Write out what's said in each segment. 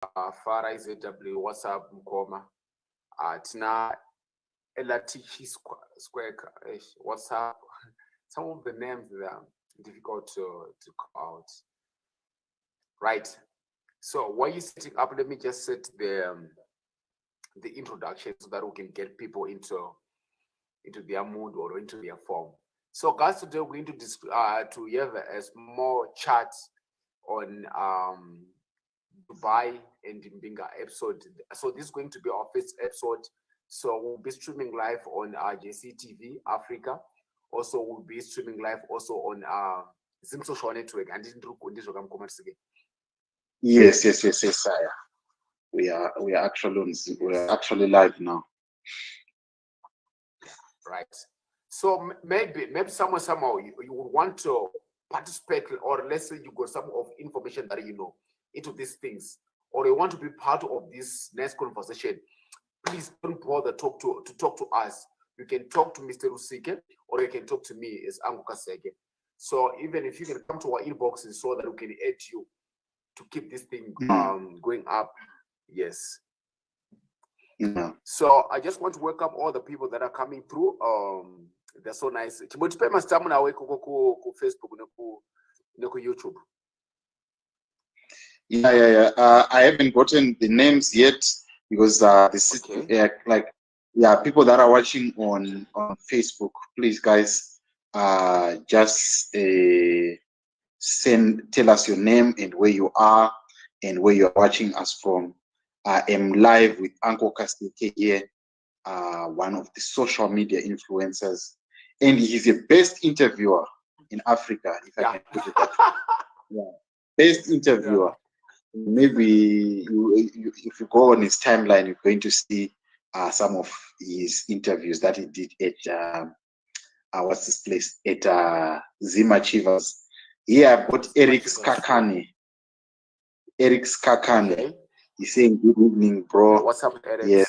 Fara ZW, WhatsApp, Mkoma. Tina Elatichi Square, WhatsApp. Some of the names are difficult to call out. Right. So while you're setting up, let me just set the introduction so that we can get people into their mood or into their form. So guys, today we're going to have a small chat on Dubai and Mbinga episode. So this is going to be our first episode. So we'll be streaming live on JCTV Africa. Also, we'll be streaming live also on Zim Social Network. And yes, sire. We are actually live now. Right. So maybe somehow you would want to participate, or let's say you got some of information that you know into these things, or you want to be part of this next conversation. Please don't bother to talk to us. You can talk to Mr. Rusike, or you can talk to me as Anguka Sege. So even if you can come to our inboxes so that we can add you to keep this thing going up. Yes. Yeah. So I just want to welcome all the people that are coming through. They're so nice. Facebook, YouTube. Yeah. I haven't gotten the names yet because this is people that are watching on Facebook. Please, guys, just tell us your name and where you are and where you are watching us from. I am live with Uncle Kastike here, one of the social media influencers, and he's the best interviewer in Africa, if I can put it that way. Yeah, best interviewer. Yeah. Maybe if you go on his timeline, you're going to see some of his interviews that he did at what's this place at Zim Achievers. Here I've got Eric Skakane. Okay. He's saying good evening, bro. What's up, Eric?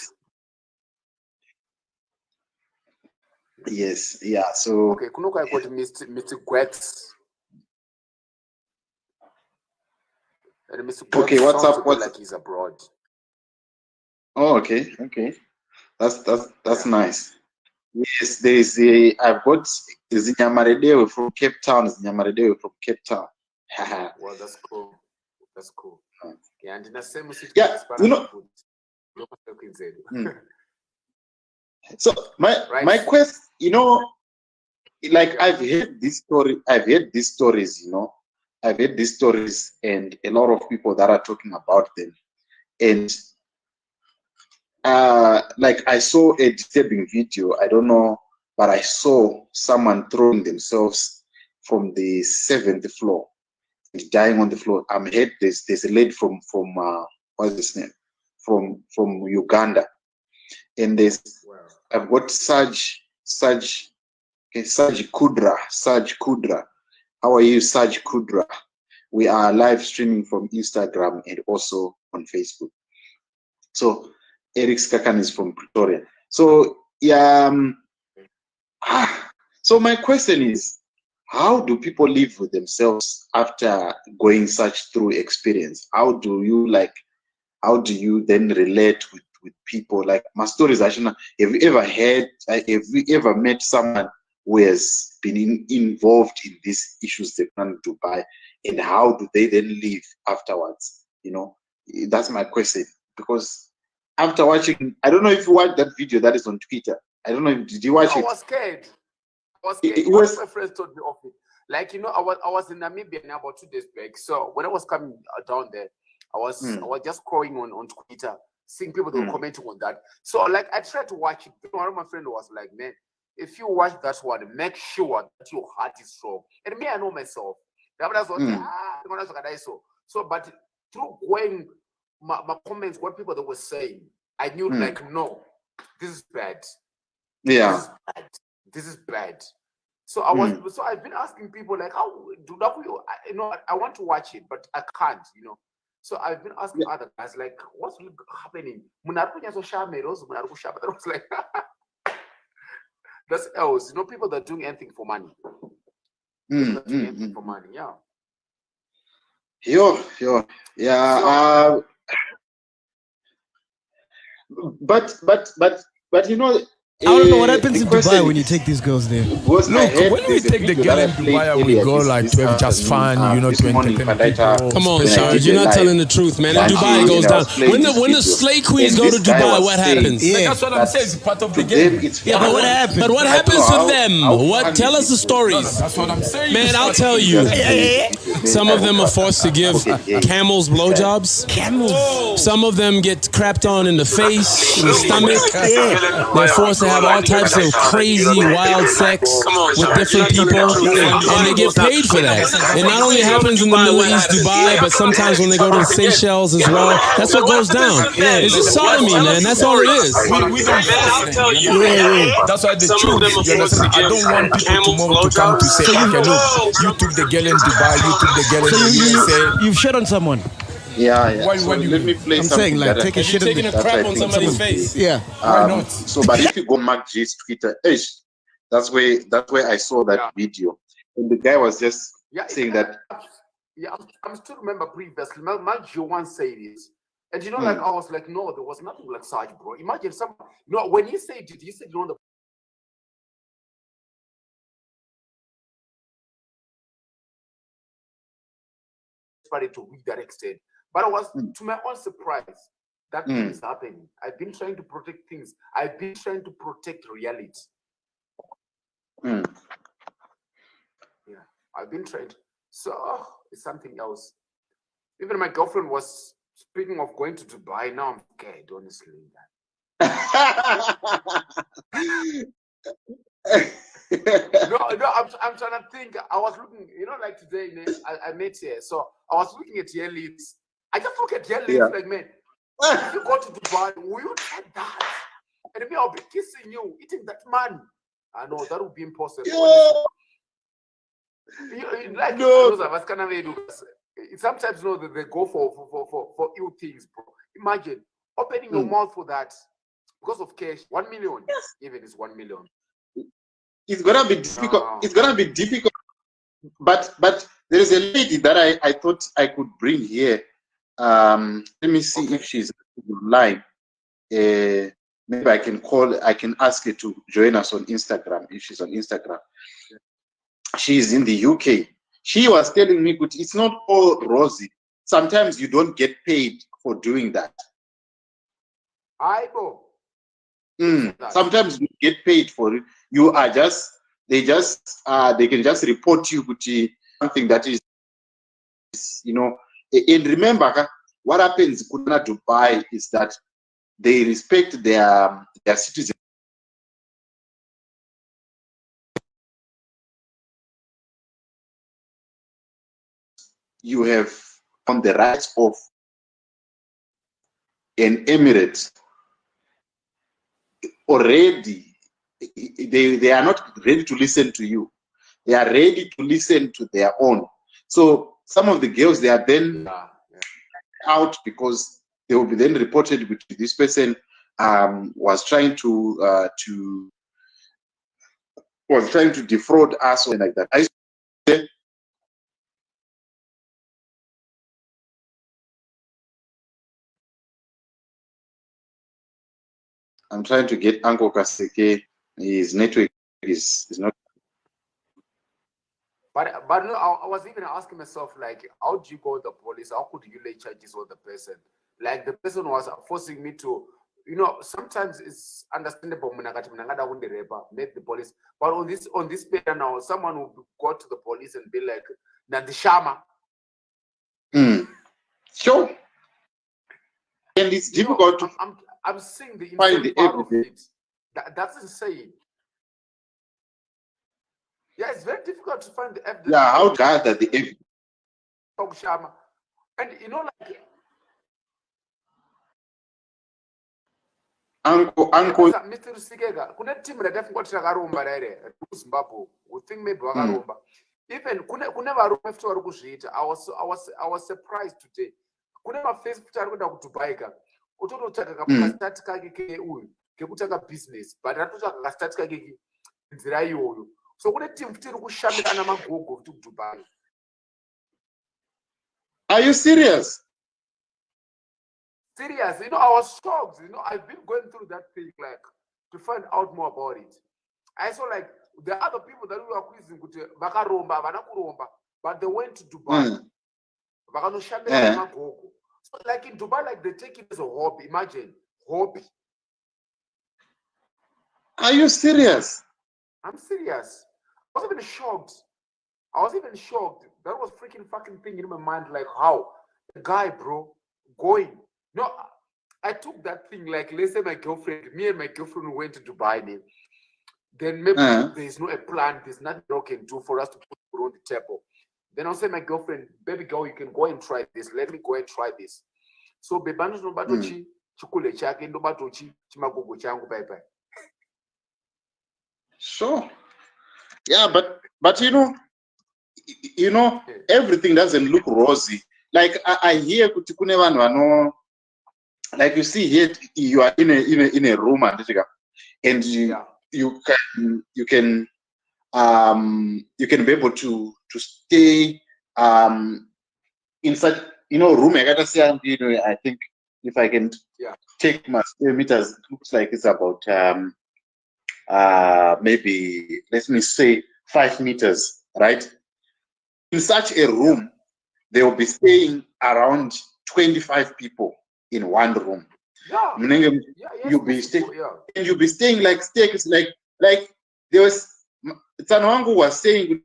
Yes, yeah. So okay, Kunuka, I got Mr. Gwex. And Mr. Gwex okay, what's up? What's like he's abroad? Oh, okay. That's nice. Yes, there is I've got Zinyamaredewe from Cape Town. Well, that's cool. Yeah, and in the same situation, you know. So my quest, like I've heard this story. I've heard these stories, I've heard these stories, and a lot of people that are talking about them, and like I saw a disturbing video. I don't know, but I saw someone throwing themselves from the 7th floor and dying on the floor. I'm heard there's a lady from what's his name, from Uganda, and I've got Saj Kudra. How are you, Saj Kudra? We are live streaming from Instagram and also on Facebook. So Eric Skakan is from Pretoria. So so my question is, how do people live with themselves after going such through experience? How do you then relate with people? Like my story is actually, have you ever met someone who has been involved in these issues they plan to buy, and how do they then live afterwards? That's my question. Because after watching, I don't know if you watched that video that is on Twitter. I don't know, did you watch it? I was scared. One of my friends told me of it. Like, I was in Namibia about 2 days back. So when I was coming down there, I was just scrolling on Twitter, seeing people that were commenting on that. So like I tried to watch it. One of my friends was like, man, if you watch that one, make sure that your heart is strong. And me, I know myself. So but through going my comments, what people that were saying, I knew like, no, this is bad. Yeah. This is bad. So I've been asking people like, how do I want to watch it, but I can't, So I've been asking other guys like, what's really happening? I was like, that's else. People that are doing anything for money. For money, yeah. Yeah. But you know, I don't know what happens the in question Dubai when you take these girls there. was I Look, heard when we there's a take the video girl that in I played Dubai, we earlier go this like to have just afternoon, fun, you know, this to morning, entertain Pandaita, people. Come on, when I Sarge, did you're the not live. telling the truth, man. In And Dubai, it goes I down. was playing When the this slay video, queens and go to this guy Dubai, was what saying happens? But Yeah, that's what I'm saying. It's part of to the game. them it's yeah, but what fun. happens? But what I don't happens know to how them? What? fun Tell it us the is. No, stories. that's what I'm saying. Man, I'll Let tell me you. just play the video. Some of them are forced to give camels blowjobs. Camels. Some of them get crapped on in the face, in the stomach. They're forced to have all types of crazy, wild sex with different people, and they get paid for that. It not only happens in the Middle East, Dubai, but sometimes when they go to the Seychelles as well. That's what goes down. It's just sodomy, man. That's all it is. We don't force them. You understand? That's why the truth. You understand? I don't want people tomorrow to come to say, okay, look, you took the girl in Dubai, you took the girl in the USA. You've shit on someone. Yeah. What So do you let mean? me play I'm something saying, like, that take a shit taking a crap on somebody's face. Yeah. Why not? So, but if you go Mark G's Twitter, that's where I saw that video, and the guy was just saying that. Yeah, I'm still remember previously. Mark G once said this, and you know, like I was like, no, there was nothing like such, bro. Imagine some, you know, when he said it, he said, you know, the to read that extent. But I was, to my own surprise, that thing is happening. I've been trying to protect things. I've been trying to protect reality. Yeah, I've been trying. So it's something else. Even my girlfriend was speaking of going to Dubai. Now I'm scared, honestly. No, I'm trying to think. I was looking, you know, like today, I met here. So I was looking at your lips. I just look at your lips like, man, if you go to Dubai, will you try that? And maybe I'll be kissing you, eating that man. I know that would be impossible. Like those of us kind of sometimes know that they go for ill things, bro. Imagine opening your mouth for that because of cash. 1 million, even is 1 million. It's gonna be difficult. It's gonna be difficult. But there is a lady that I thought I could bring here. Let me see if she's online. Maybe I can ask her to join us on Instagram if she's on Instagram. She's in the UK. She was telling me, but it's not all rosy. Sometimes you don't get paid for doing that. Sometimes you get paid for it. You are just they can just report you with something that is, you know. And remember, what happens in Dubai is that they respect their citizens. You have on the rights of an emirate already. They are not ready to listen to you. They are ready to listen to their own. So some of the girls, they are then out because they will be then reported with this person was trying to defraud us or like that. I'm trying to get Uncle Kaseke. His network is not. But no, I was even asking myself, like, how do you go to the police? How could you lay charges on the person? Like, the person was forcing me to, you know, sometimes it's understandable. Make the police, but on this paper now, someone will go to the police and be like, "Nadishama." Sure. And it's difficult to I'm seeing the find the part of evidence. it. That's insane. Yeah, it's very difficult to find the evidence. Yeah, how to gather the evidence. And you know, like Uncle. Mr. Sikega, kuna team radafunga takaromba rere Zimbabwe. We think maybe wakaromba. Even kuna varume futi vari kuzviita. I was surprised today. Kuna mafacebook ari kuenda kuDubai ka. Utototsvaka kapastati kake keuyu kekutanga business, but atotsvaka kastati kake nzira iyoyo. So kuna team futi iri kushamira magogo futi kuDubai. Are you serious? Serious, you know, I was shocked. You know, I've been going through that thing like to find out more about it. I saw like the other people that we were quizzing but they went to Dubai. So like in Dubai, like they take it as a hobby. Imagine, hobby. Are you serious? I'm serious. I was even shocked. That was freaking fucking thing in my mind. Like how the guy, bro, going. No, I took that thing like, let's say me and my girlfriend went to Dubai. Then maybe there's no a plan. There's nothing we can do for us to put food on the table. Then I'll say my girlfriend, baby girl, you can go and try this. Let me go and try this. So bebano no batochi chukule chake ndo batochi chimagogo changu bye bye. Sure. Yeah, but you know, everything doesn't look rosy. Like I hear kuti kune vanhu vano, like you see here, you are in a room and you can be able to stay in such, you know, room. I think if I can take my square meters, it looks like it's about maybe, let me say 5 meters, right? In such a room, they will be staying around 25 people in one room. You'll be staying like staircase, like there was Tsanwangu was saying,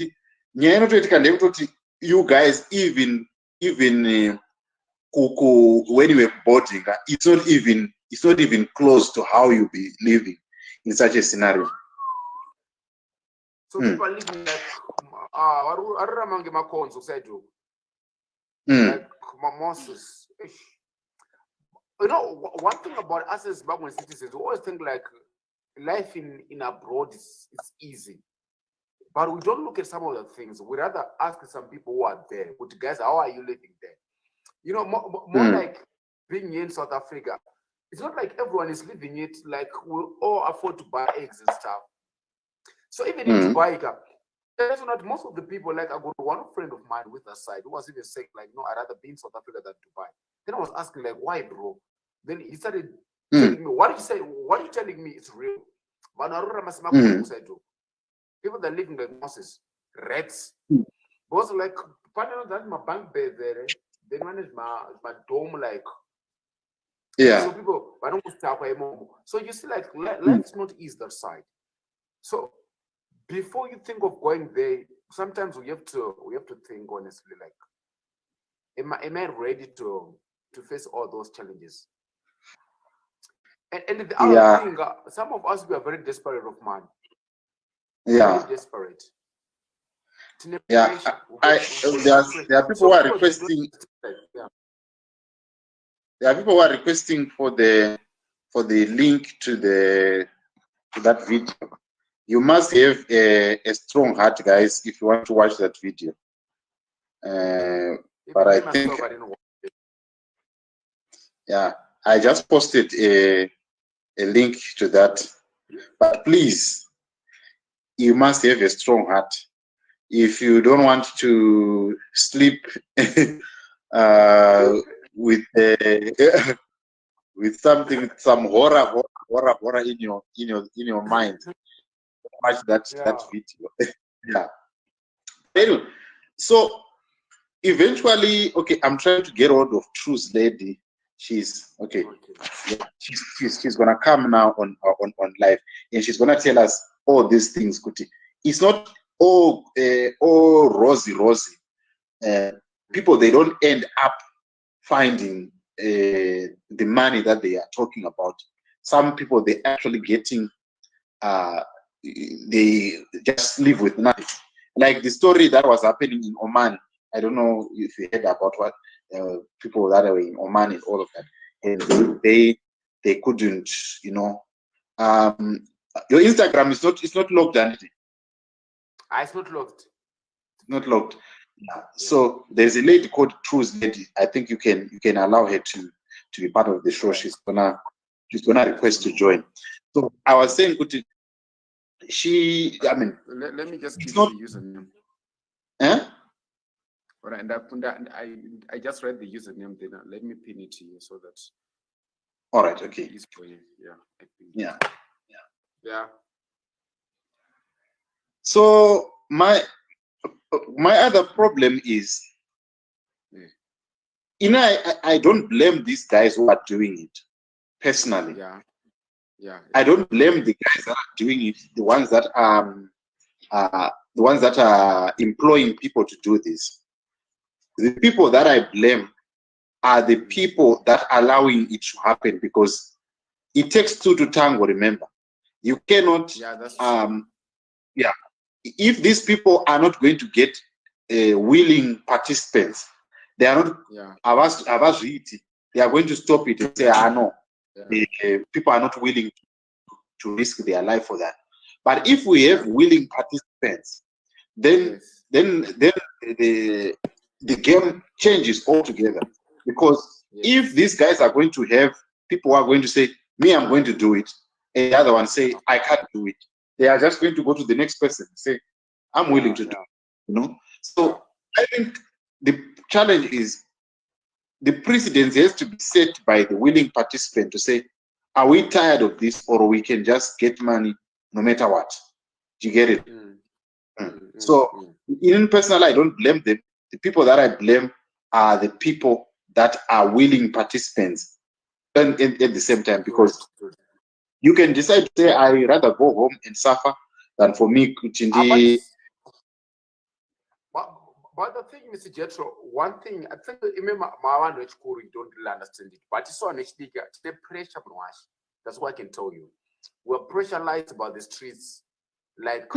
you guys, even when you were boarding, it's not even close to how you'll be living in such a scenario. So people are living like like Moses. You know, one thing about us as Zimbabwean citizens, we always think like life in abroad is easy. But we don't look at some of the things. We rather ask some people who are there, but guys, how are you living there? You know, more like being here in South Africa. It's not like everyone is living it like we all afford to buy eggs and stuff. So even in Dubai, that's not most of the people. Like I got one friend of mine with her side who was even saying like, no, I'd rather be in South Africa than Dubai. Then I was asking like, why, bro? Then he started telling me, what are you telling me? It's real. People that live in the Moses, rats. Because like, that's my bank bed there. Then one is my dome, like. So people, I don't stop anymore. So you see, like, let's not ease that side. So before you think of going there, sometimes we have to think honestly, like, am I ready to face all those challenges? And the other thing, some of us, we are very desperate of man. Very desperate. There are people who are requesting. There are people who are requesting for the link to that video. You must have a strong heart, guys, if you want to watch that video. But I think, I just posted a link to that. But please, you must have a strong heart. If you don't want to sleep with something, some horror in your mind, watch that video. Anyway, so eventually, okay, I'm trying to get hold of Truth's lady. She's okay. She's gonna come now on live, and she's gonna tell us all these things. It's not all rosy. People, they don't end up finding the money that they are talking about. Some people, they actually getting they just live with nothing. Like the story that was happening in Oman. I don't know if you heard about what people that were in Oman and all of that, and they couldn't, you know. Your Instagram is not logged, Andy. It's not logged. Not logged. Yeah. So there's a lady called Truth's lady. I think you can allow her to be part of the show. She's gonna request to join. So I was saying, I mean, let me just give you the username. Right, and I just read the username. Then let me pin it to you so that All right. Okay. East Point, yeah. I think. Yeah. Yeah. So my other problem is, I don't blame these guys who are doing it personally. Yeah. I don't blame the guys that are doing it, the ones that are employing people to do this. The people that I blame are the people that are allowing it to happen, because it takes two to tango. Remember, you cannot. Yeah, that's true. If these people are not going to get willing participants, they are not. They are going to stop it and say, no, people are not willing to risk their life for that. But if we have willing participants, then the game changes altogether. Because if these guys are going to have people who are going to say, me, I'm going to do it, and the other one say, I can't do it, they are just going to go to the next person and say, I'm willing to do it. So I think the challenge is, the precedence has to be set by the willing participant to say, are we tired of this, or we can just get money no matter what? Do you get it? So, in personal, I don't blame them. The people that I blame are the people that are willing participants, and at the same time, because you can decide to say, I rather go home and suffer than for me to. But the thing, Mr. Jetro, one thing I think, remember, my one which you don't really understand it, but it's on the pressure. That's what I can tell you. We're pressurized about the streets. Like,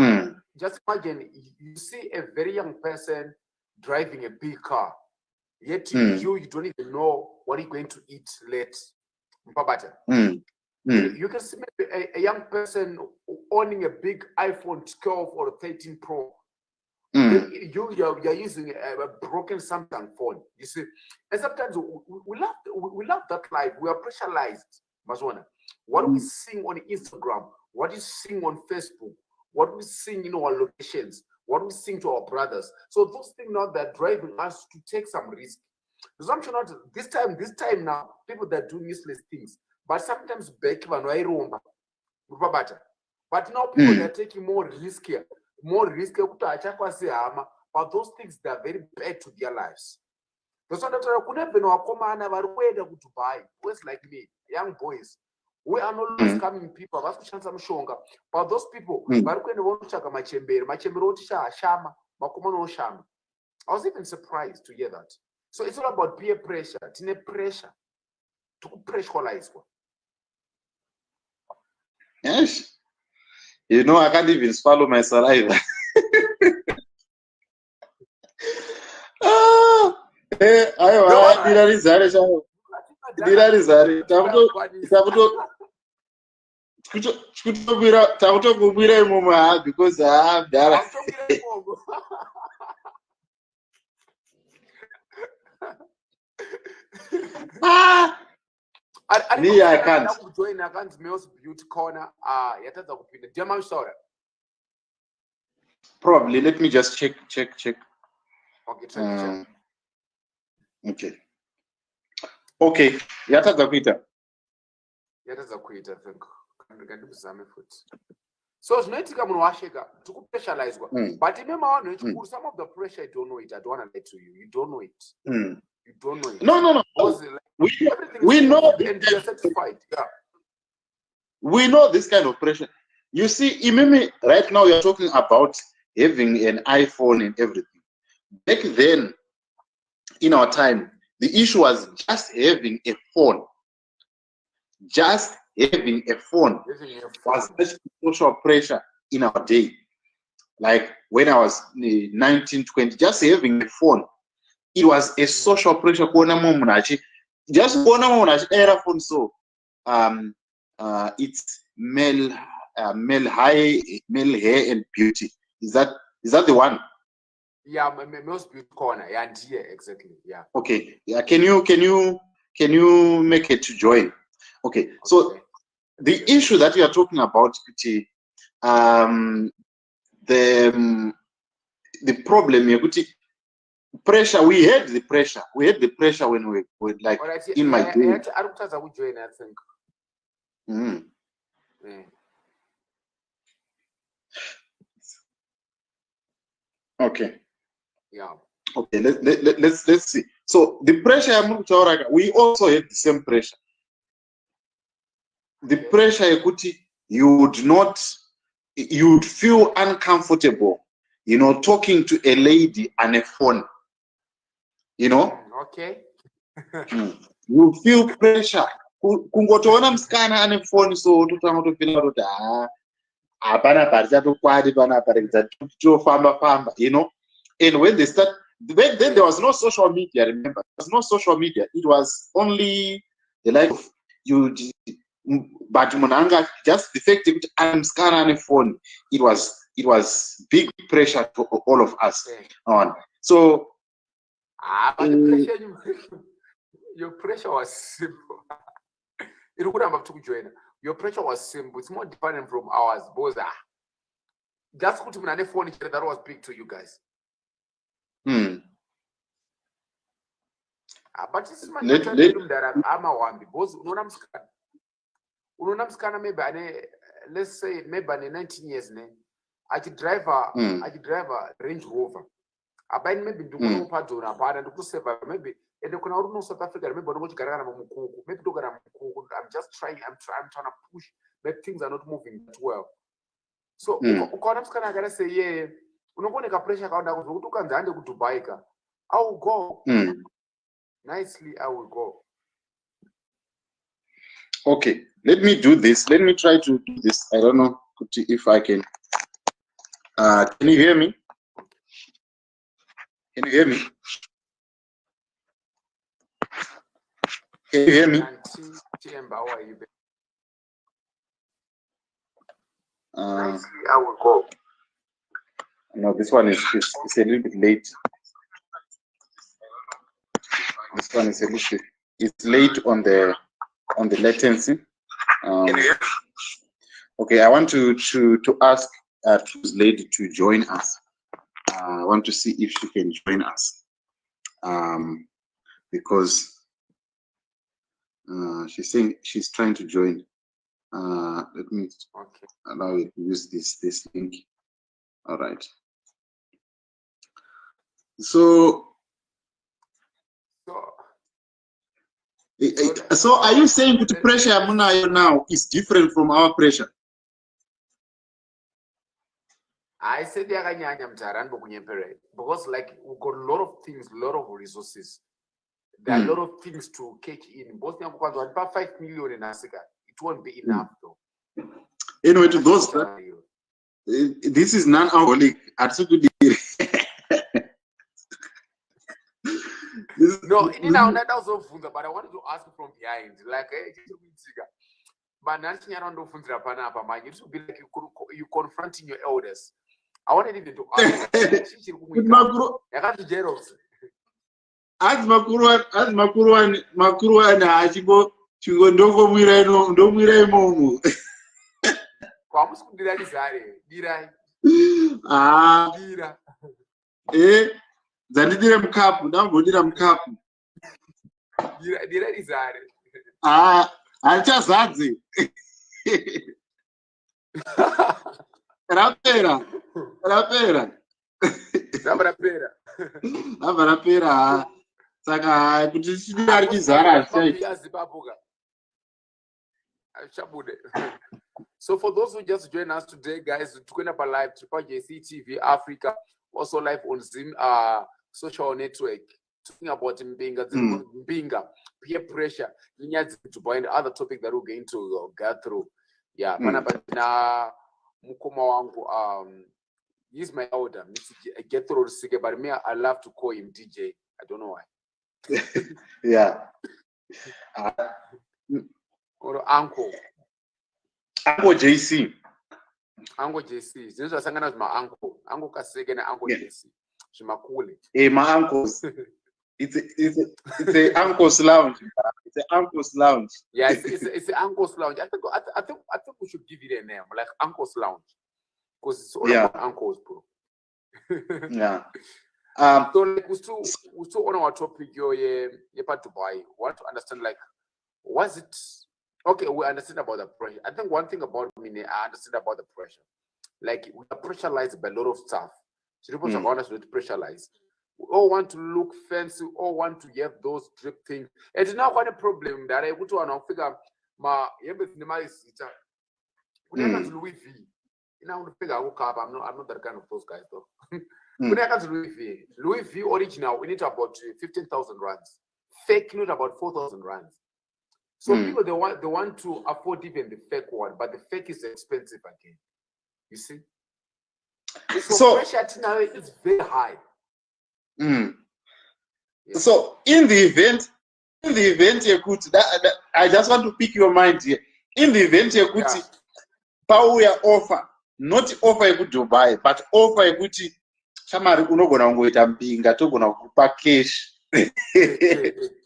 just imagine you see a very young person driving a big car, yet you don't even know what you're going to eat late. You can see maybe a young person owning a big iPhone 12 or 13 Pro. You're using a broken Samsung phone. You see, and sometimes we love that life. We are pressurized, Mazwana. What we seeing on Instagram, what is seeing on Facebook, what we seeing in our locations, what we seeing to our brothers. So those things now that are driving us to take some risk. Assumption not this time now, people that do useless things, but sometimes back when but now people they are taking more risk here. More risk, but those things that are very bad to their lives. That's why boys like me, young boys, we are not coming people, but those people, I was even surprised to hear that. So it's all about peer pressure, pressure to pressurize. Yes. I can't even swallow my saliva. Because I can't. Join against Males Beauty Corner. Probably. Let me just check. Okay, check. Okay. Yatadza kuita, I think. So zvinoitika munhu washeka tikupressurizwa but some of the pressure you don't know it. I don't want to lie to you. You don't know it. You don't know it. No. We know and you're satisfied. Yeah. We know this kind of pressure. You see, Imimi, right now you're talking about having an iPhone and everything. Back then, in our time, the issue was just having a phone. Just having a phone was such social pressure in our day. Like when I was 19, 20, just having a phone, it was a social pressure. Just era phone, so it's male hair and beauty. Is that the one? Yeah, most beauty corner. Yeah, exactly. Yeah. Okay. Yeah. Can you make it to join? Okay. So the issue that we are talking about, the problem, pressure. We had the pressure. We had the pressure when we were like Alright, in my day. I think. Mm. Yeah. Okay. Yeah. Okay. Let's see. So the pressure I'm going to tell right now, we also had the same pressure. The pressure you would feel uncomfortable, talking to a lady on a phone. Okay. You feel pressure. Kungotoona musikana ane phone so totanga kutofila kuti hapana pari chatokwadi panapa tofamba, and when they start, back then there was no social media. Remember, there was no social media. It was only the life of you. But munanga, just the fact that I'm scanning a phone, it was big pressure to all of us. On so but the pressure, your pressure was simple. It would have to join. Your pressure was simple. It's more different from ours. Both just put on a phone that was big to you guys. But this is my that I'm a one because maybe let's say maybe 19 years I could drive a Range Rover. I buy maybe do no padona, and to maybe and the Kono South Africa, maybe I'm just trying, I'm trying to push, but things are not moving that well. So I gotta say, yeah, we're not going to pressure down to Dubai. I will go. Nicely, I will go. Okay, let me do this. Let me try to do this. I don't know if I can. Can you hear me? Can you hear me? Can you hear me? Nicely, I will go. No, this one is a little bit late. This one is a little bit. It's late on the latency. Okay, I want to ask this lady to join us. I want to see if she can join us. Because she's saying she's trying to join. Let me allow you to use this link. All right. So are you saying that the pressure now is different from our pressure? I said because like we've got a lot of things, a lot of resources. There are a lot of things to catch in. Both about 5 million in Africa. It won't be enough though. Anyway, to those this is non-alcoholic. No, that also but I wanted to ask from behind, like, but nothing around it should be like you confronting your elders. I wanted even to ask. As makuruan achibo chingondongomwira imomo. Zandidire mkapu, ndambodira mkapu. Dira dizare. Achazadze. Rapera. Rapera. Saka kuti chidari chizara So for those who just joined us today, guys, we're going to live Triple JC TV Africa, also live on Zoom social network, talking about Mbinga, peer pressure, and other topic that we're going to get through. Yeah, na mukoma wangu he's my elder, get through the but me I love to call him DJ. I don't know why. Yeah. Or uncle JC. Uncle JC. Since I sang as my uncle Kasege and Uncle JC. Shimakule. Hey, my uncles. It's a uncle's lounge. It's an uncle's lounge. Yeah, it's an uncle's lounge. I think we should give it a name like Uncle's Lounge, because it's all about uncles, bro. Yeah. So like we still on our topic here Dubai. Want to understand like was it okay? We understand about the pressure. I think one thing about me, I understand about the pressure. Like we are pressurized by a lot of stuff. So people are honest with pressurized. We all want to look fancy. We all want to have those drip things. It's not quite a problem that I would want to figure my is Louis V. You know, figure I'm not that kind of those guys though. Louis V. Louis V original, we need about 15,000 rands. Fake note about 4,000 rands. So people they want to afford even the fake one, but the fake is expensive again. You see? So pressure now is very high. Yeah. So in the event you could I just want to pick your mind here. In the event you could power offer, not offer you could Dubai, but offer you could Shamari unogona ungoita Mbinga togona kupa cash.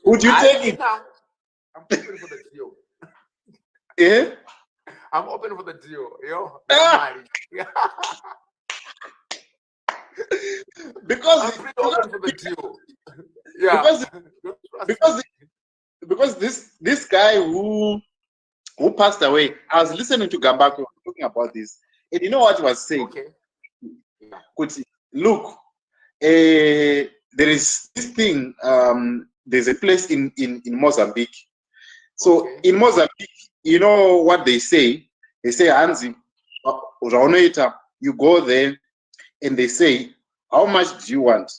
Would you take it? I'm open for the deal. Yeah? I'm open for the deal, yo. Because I'm pretty open for the deal. Yeah. Because this guy who passed away, I was listening to Gambako talking about this, and you know what he was saying? Okay. Look, there is this thing. There's a place in Mozambique. So in Mozambique, you know what they say? They say, Anzi, you go there, and they say, how much do you want?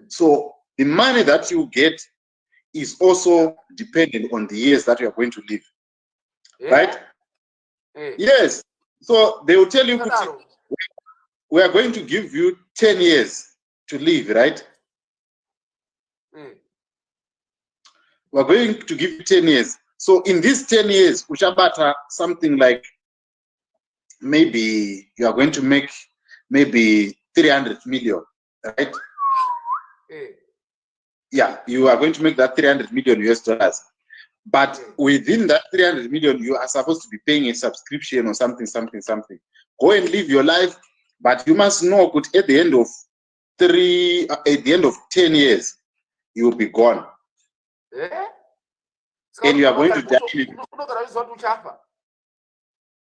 So the money that you get is also dependent on the years that you are going to live. Right? Yes. So they will tell you, we are going to give you 10 years to live, right? We're going to give you 10 years. So in these 10 years, Uchabata, something like maybe you are going to make maybe 300 million, right? Yeah, you are going to make that 300 million US dollars. But within that 300 million, you are supposed to be paying a subscription or something. Go and live your life, but you must know that at the end of 10 years, you will be gone. And you are going to die.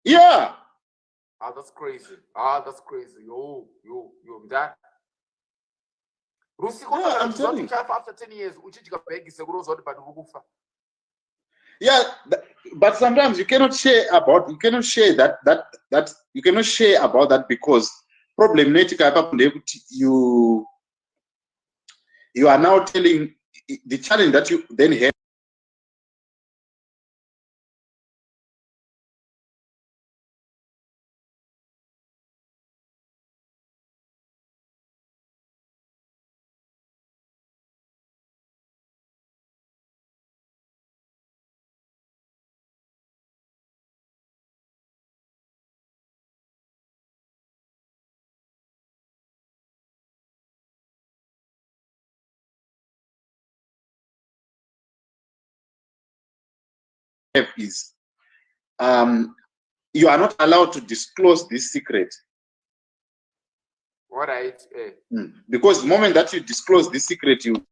Yeah. That's crazy. That's crazy. Yo, that. I'm telling you. After 10 years, yeah, but sometimes you cannot share about that because problematic you are now telling the challenge that you then have. Is you are not allowed to disclose this secret. All right. Because the moment that you disclose this secret, you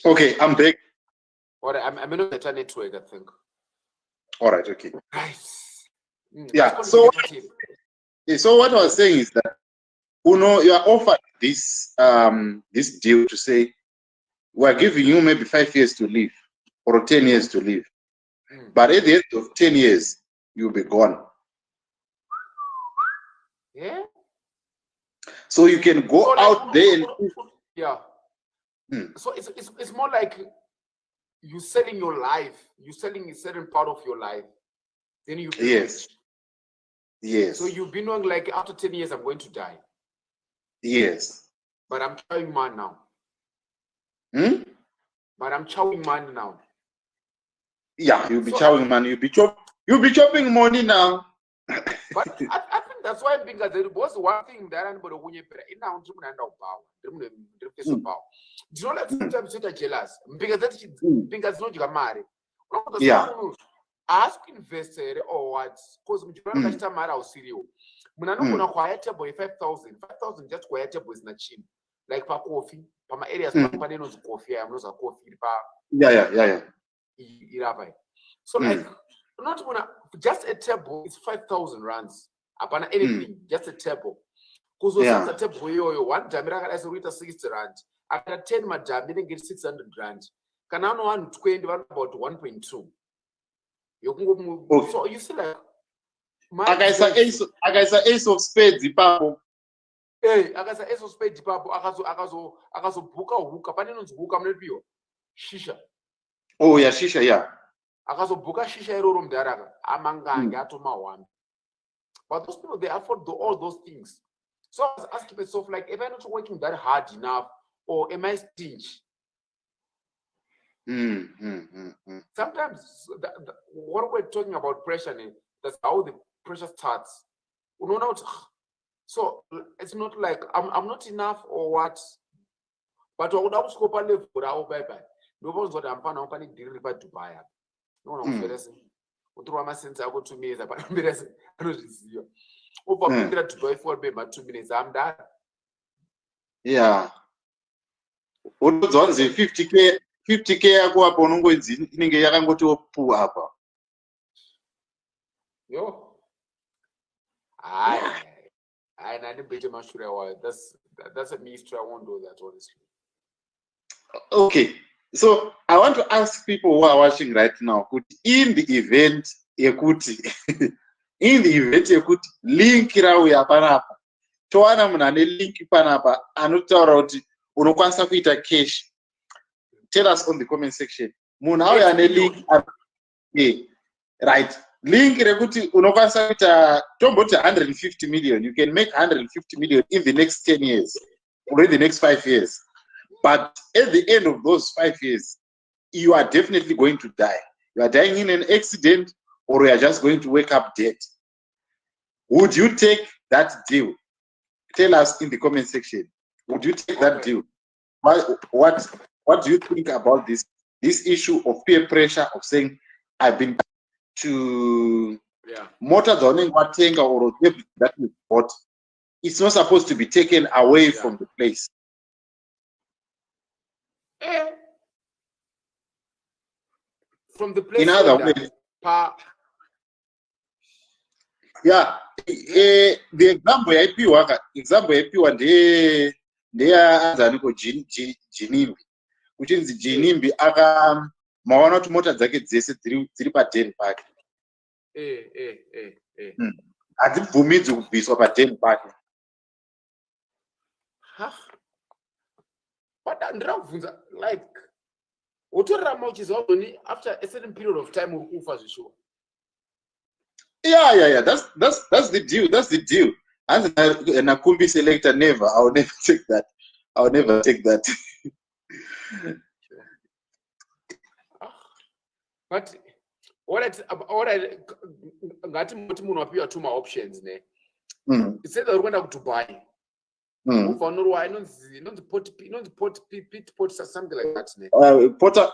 okay, I'm back. All right, I'm in a better network, I think. All right, okay. Nice. Yeah. So what I was saying is that Uno, you are offered this this deal to say we're giving you maybe 5 years to live or 10 years to live, but at the end of 10 years you'll be gone. Yeah. So you can go out there and so it's more like you selling your life, you selling a certain part of your life, then you yes. So you've been knowing like after 10 years I'm going to die. Yes. But I'm chowing man now. But I'm chowing man now. Yeah, you'll be chowing man. You'll be chopping money now. But I think that's why Mbinga there was one thing that anybody in now power. Do you know that sometimes you're jealous? Mbinga's not your marry. Yeah. Ask investor or what? Because Mjurana Mara or Sirio. Munano quiet table 5,000. 5,000 just quiet table is not cheap. Like pa coffee, pa my areas, Panenos coffee, I'm not a coffee. Yeah. So like, not gonna just a table is 5,000 rands. Upon anything, just a table. Because a table, one time I has a 60 rand. After 10 madam, didn't get 600 rand. Can I know 120 about 1.2? You can go so you see like I guess ace of spades, the papo. Hey, I guess ace of spades, papo. Akazo buka hookah, panenons hookah, maybe shisha. Oh, yeah, shisha, yeah. Akazo buka shisha room daraga. Amanga, gatoma one. But those people, they afford all those things. So I was asking myself, like, if I'm not working that hard enough, or am I stingy? Sometimes what we're talking about pressure, that's how the pressure starts. So it's not like I'm not enough or what, but I would have scope a level for our bye. No one's what I'm finding. I'm going to deliver to buy. No one's interested. Through my sense, I go to me, but I'm interested. I don't see you. Over to buy for me, 2 minutes. I'm done. Yeah. What was 50K? 50K yako hapo unongozi inenge yakangoti opu hapa. Yo. I didn't bet much sure that's a mystery. I won't do that honestly. Okay. So I want to ask people who are watching right now, in the event yekuti link rawo yapanapa. Towana munane link panapa anotaura kuti unokwanisa kuita cash. Tell us on the comment section. Munao yane link right. Link rekuti unokwanisa kuita tomboti 150 million. You can make 150 million in the next 10 years or in the next 5 years. But at the end of those 5 years, you are definitely going to die. You are dying in an accident or you are just going to wake up dead. Would you take that deal? Tell us in the comment section. Would you take that deal? What do you think about this issue of peer pressure of saying I've been to motor zoning or that we bought? It's not supposed to be taken away from the place. From the place. In other words, the example yaipiwa ndeyaanzaniko Jinimbi. Kuchinzi Jinimbi maona kuti mota dzake dzese dziri paDen Park. Hadzibvumidzwi kubviswa paDen Park. But ndinobvunza like utorarama uchizvaoni after a certain period of time uri kufa zvishoma. Yeah. That's the deal. That's the deal. And Nakumbi selector never. I'll never take that. I'll never take that. But what I got two more options. It said they're going to buy. Something like that. Porta.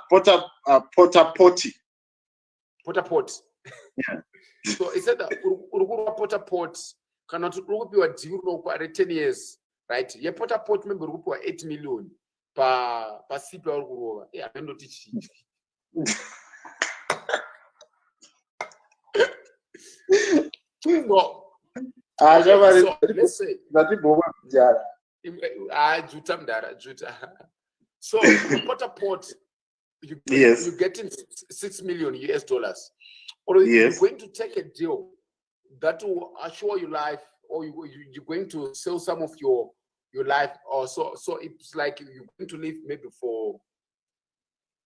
Yeah. So it said that Porta Pot cannot be a deal for 10 years, right? Yeah, Porta Pot member 8 million per CPR. Yeah, I'm not teaching. So let's say Juta. So Porta Pot, you're getting $6 million US, or you're going to take a deal that will assure your life, or you're going to sell some of your life, or so it's like you're going to live maybe for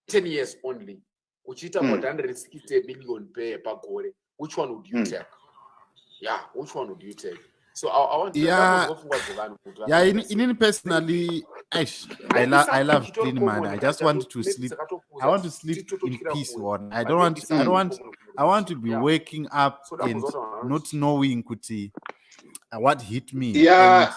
10 years only, which is about 160 million per gore. Which one would you take? Yeah, which one would you take? So I want to personally, I love clean man. I just want to sleep. I want to sleep in peace. One. I want to be waking up and not knowing kuti what hit me. Yeah,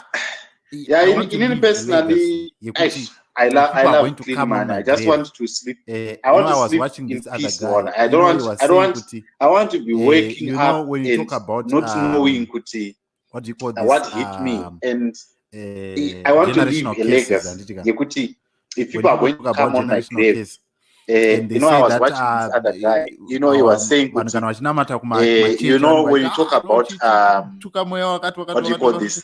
and yeah. I want to In leave a personally, legacy. I People are love going to clean come on money. my I just grave. want to sleep. I I want to was sleep watching in this other peace. guy. I don't want. He was I don't saying, want. Kuti, I want to be waking up when you and talk about not knowing Kuti, what do you call this? what hit me, and I want to leave generational a cases. legacy. Kuti, if When people are people going talk to about come on my generational grave, case, and they you know, I say was that watching this other guy. You know, he was saying, Kuti, you know, when you talk about what do you call this?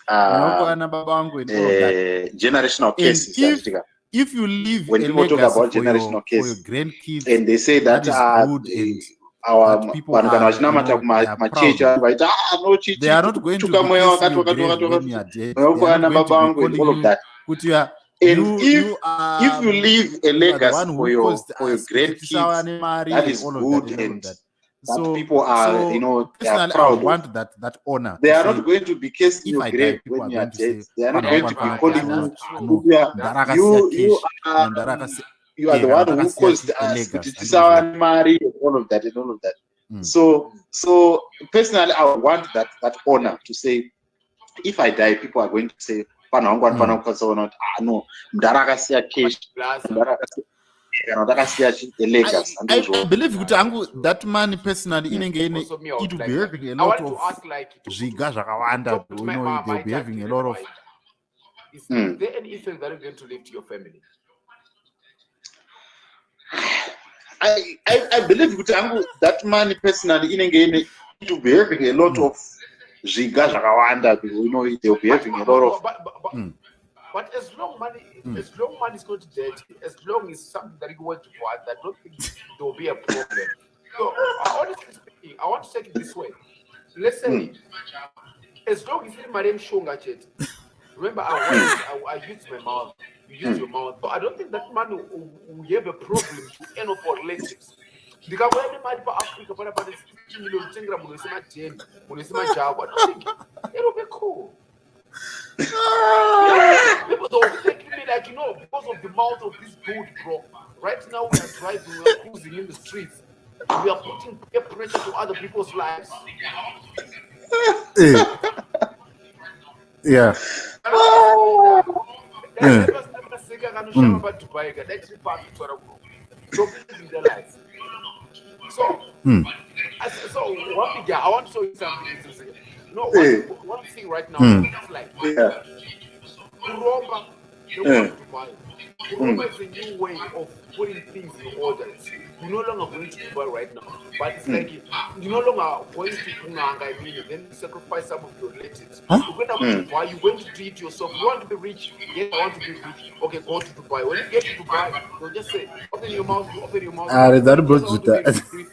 Generational cases. If you leave When a people talk legacy about for generational your cases, grandkids, and they say that is good and our that people are, they are proud of. They are not going to be kissing your grave when you are dead. They are not going to be calling all of you, that. Put your, And you if you leave a legacy for your grandkids, that is good, and that people are, you know, they are personally, proud I of. want that honor. They to are say, not going to be kissing if your I grave die, people when are you are going to dead. say, They are not going to be calling you are the one who caused us to marry and all of that and all of that. So personally, I want that honor to say, if I die, people are going to say, no, I believe that man personally it will be having a lot of zviga zvakawanda. You know, they'll be having a lot of. Is there any effect that you're going to leave to your family? I believe that man personally it will be having a lot of zviga zvakawanda. You know, they'll be having a lot of. But as long money is not dirty, as long as something that you want to want, I don't think there will be a problem. So honestly speaking, I want to take it this way. Let's say, as long as my name Shonga Chet, remember I used my mouth, you use your mouth. So I don't think that man will have a problem to any of our relatives. Because when the money for Africa, but about 16 million tengra, Munisima Jawa, I don't think it will be cool. People don't think me like, you know, because of the mouth of this dude, bro. Right now we are driving, we are cruising in the streets. We are putting peer pressure to other people's lives. Yeah. So one thing, I want to show you something. You know, one thing right now, it's like Kuromba, Kuromba is a new way of putting things in order. You're no longer going to Dubai right now, but it's like you're no longer going to Punanga, then you sacrifice some of your relatives. You're going to Dubai, you're going to do it yourself. You want to be rich? Yes, I want to be rich. Okay, go to Dubai. When you get to Dubai, you'll just say, open your mouth, you open your mouth. That yes, I want to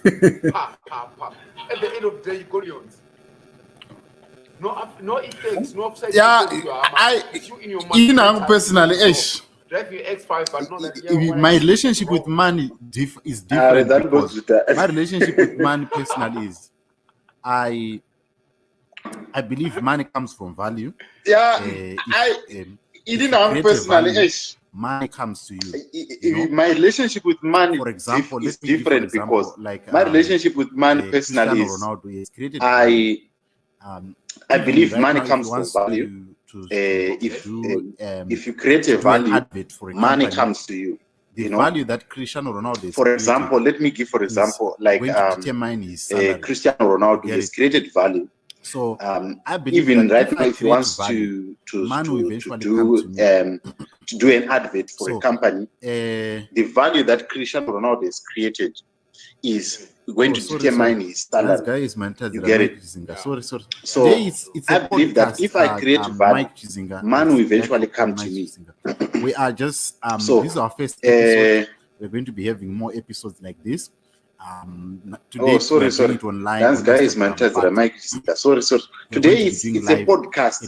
be rich. Pa. At the end of the day, you go yours. No effects, no upside. Yeah, it's you in your mind. Personally, drive your X5, but not that. My relationship with money is different. Because my relationship with money personally is, I believe money comes from value. Yeah, personally, money comes to you. My relationship with money, for example, is different because like my relationship with money personally is, I believe money comes from value. If you create a value, money comes to you. The value that Cristiano Ronaldo is for example, let me give for example, like Cristiano Ronaldo has created value. So I believe even that right now, if he wants to do an advert for a company, the value that Cristiano Ronaldo has created is going to determine his salary. You get it? Sorry. So it's I believe that if I create value, man will eventually come to me. We are just this is our first episode. We're going to be having more episodes like this. Today sorry. It online. That's guys, man. Sorry. Today it's a podcast.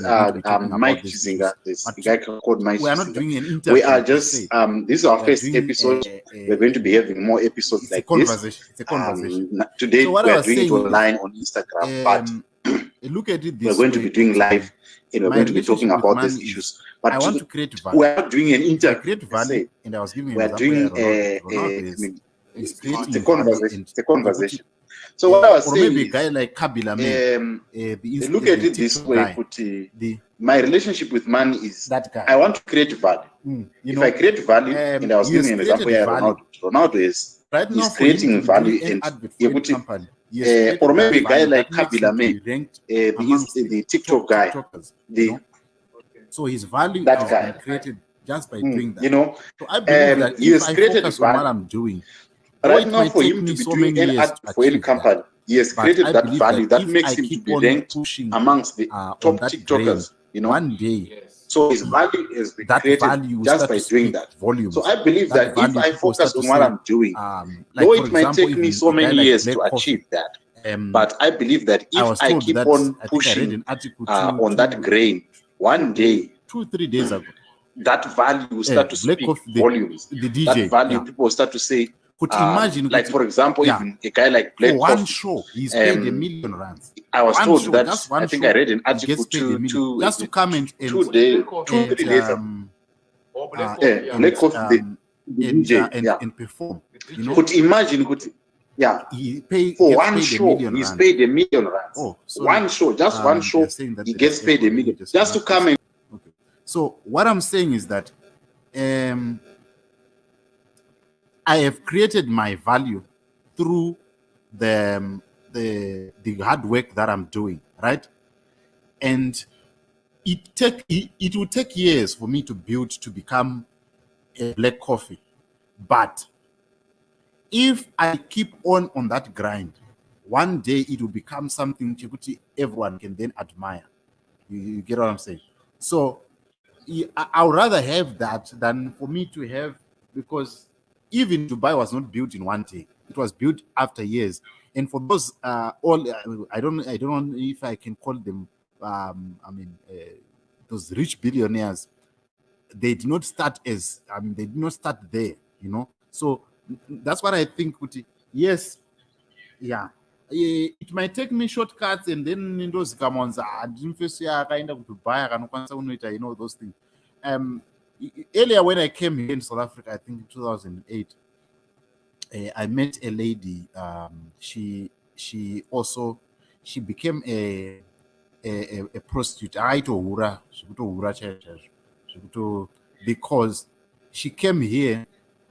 Mike Chizinga, this guy called Mike. We are not doing an interview. We are just this is our first episode. We're going to be having more episodes like this. It's a conversation. Today we are doing it online on Instagram, but look at it. We're going to be doing live, and we're going to be talking about these issues. But I want to create value. We are doing an interview. Create value, and I was giving. We are doing it's a conversation. So what I was or saying maybe is, a guy like Kabila, look at it this way, my relationship with money is that guy. I want to create value. If I create value, and I was giving an example here, Ronaldo is right now creating value and company. or maybe a guy like Kabila, the TikTok guy, so his value that has guy been created just by doing that. So I believe that he if has I created focus value. on what I'm doing, Right now, for him to be doing any ad for any company, he has created that value that makes him to be ranked amongst the top TikTokers. One day, so his value has been created just by doing that. Volumes. So I believe that if I focus on what I'm doing, though it might take me so many years to achieve that, but I believe that if I keep on pushing on that grain, one day, 2-3 days ago, that value will start to speak volumes. The DJ, that value, people will start to say, imagine, like for example, even a guy like Black for one Coffee, show, he's paid $1 million. I was told that I think I read an article just to come and 2 days, 2-3 days Black Coffee, and perform. Could imagine, he paid for one show, he's paid $1 million. One show, just one show, he gets paid $1 million just to come and. Okay. So what I'm saying is that I have created my value through the hard work that I'm doing, right? And it will take years for me to build to become a Black Coffee, but if I keep on that grind, one day it will become something everyone can then admire. You get what I'm saying? So I would rather have that than for me to have, because even Dubai was not built in one day. It was built after years. And for those I don't know if I can call them those rich billionaires, they did not start they did not start there, So that's what I think. Yes, yeah. It might take me shortcuts, and then in those commons, I didn't face kind of Dubai, those things. Earlier when I came here in South Africa, I think in 2008, I met a lady. She became a prostitute. Because she came here.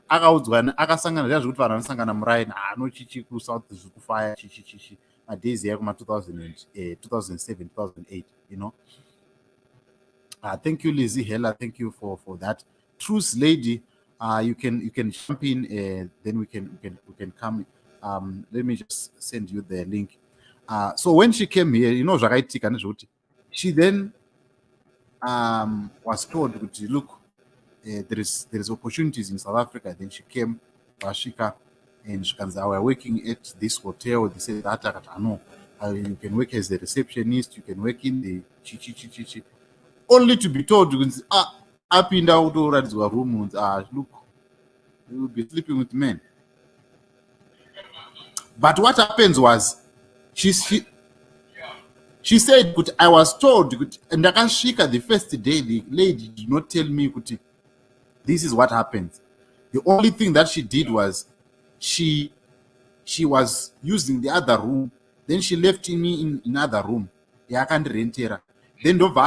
Akasangana zvekuti vanhu vanosangana muraini anochichi kusouth zvekufaya chichichichi madhazi yakuma 2007 2008, thank you Lizzie Hella, thank you for that. Truth lady, you can jump in, then we can come. Let me just send you the link. So when she came here, zvakaitika nezvekuti she then was told, look, there is opportunities in South Africa. Then she came, Ashika, and she can say, we're working at this hotel. They said that you can work as a receptionist, you can work in the chi. Only to be told, you can say, up and down to room, look, you will be sleeping with men. But what happens was, she said, I was told, and Shika, the first day, the lady did not tell me, this is what happens. The only thing that she did was she was using the other room. Then she left me in another room. Then the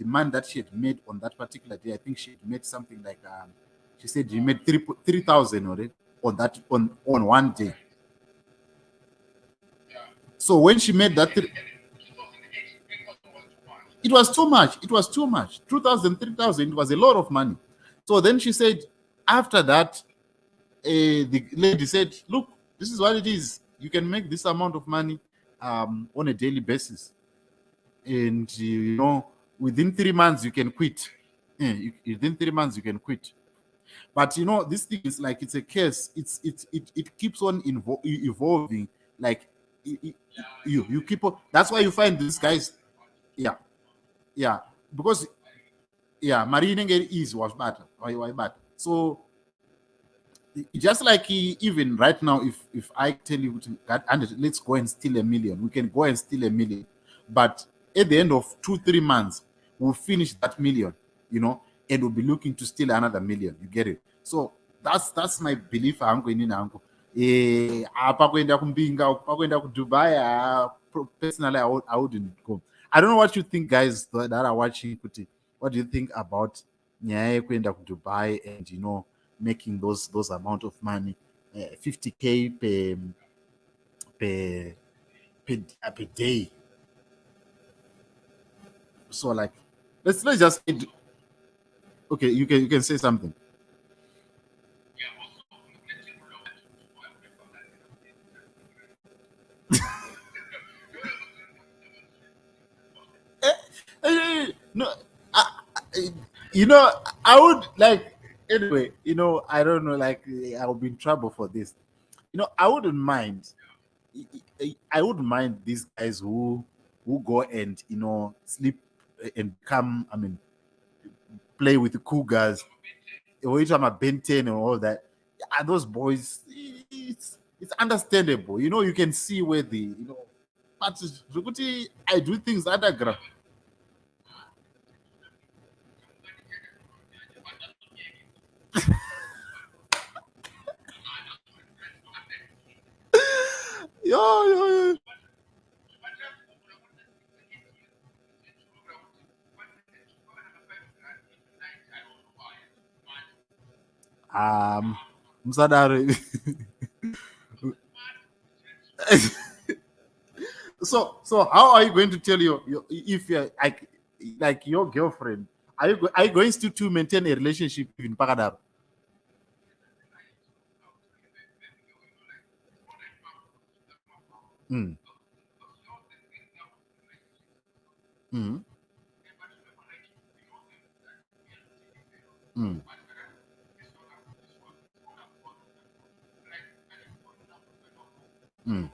man that she had made on that particular day, I think she had made something like she said she made 3,000 already on one day. So when she made that, it was too much. 2,000, 3,000, it was a lot of money. So then she said, after that, the lady said, look, this is what it is. You can make this amount of money on a daily basis. And, within 3 months, you can quit. Within 3 months, you can quit. But, this thing is like, it's a case. It keeps on evolving. Like, you keep on. That's why you find these guys. Yeah, because Marine was better. So just like even right now, if I tell you, let's go and steal $1 million, we can go and steal $1 million. But at the end of 2-3 months, we'll finish that $1 million, and we'll be looking to steal another $1 million. You get it? So that's my belief. apa kuenda kumbinga, kuenda to Dubai, personally I wouldn't go. I don't know what you think, guys that are watching. What do you think about nyaya kuenda to Dubai and making those amount of money, 50K per day? So like, let's just okay. You can say something. No, I would like, anyway. I don't know. Like, I'll be in trouble for this. I wouldn't mind. I wouldn't mind these guys who go and sleep and come. I mean, play with the cougars. Or you talking about Ben 10 and all that. Those boys, it's understandable. You can see where but I do things underground. Yo. Msadari. So how are you going to tell your if you're like your girlfriend? Are you going still to maintain a relationship in Pagadar? Mm. Mm. Mm. Mm.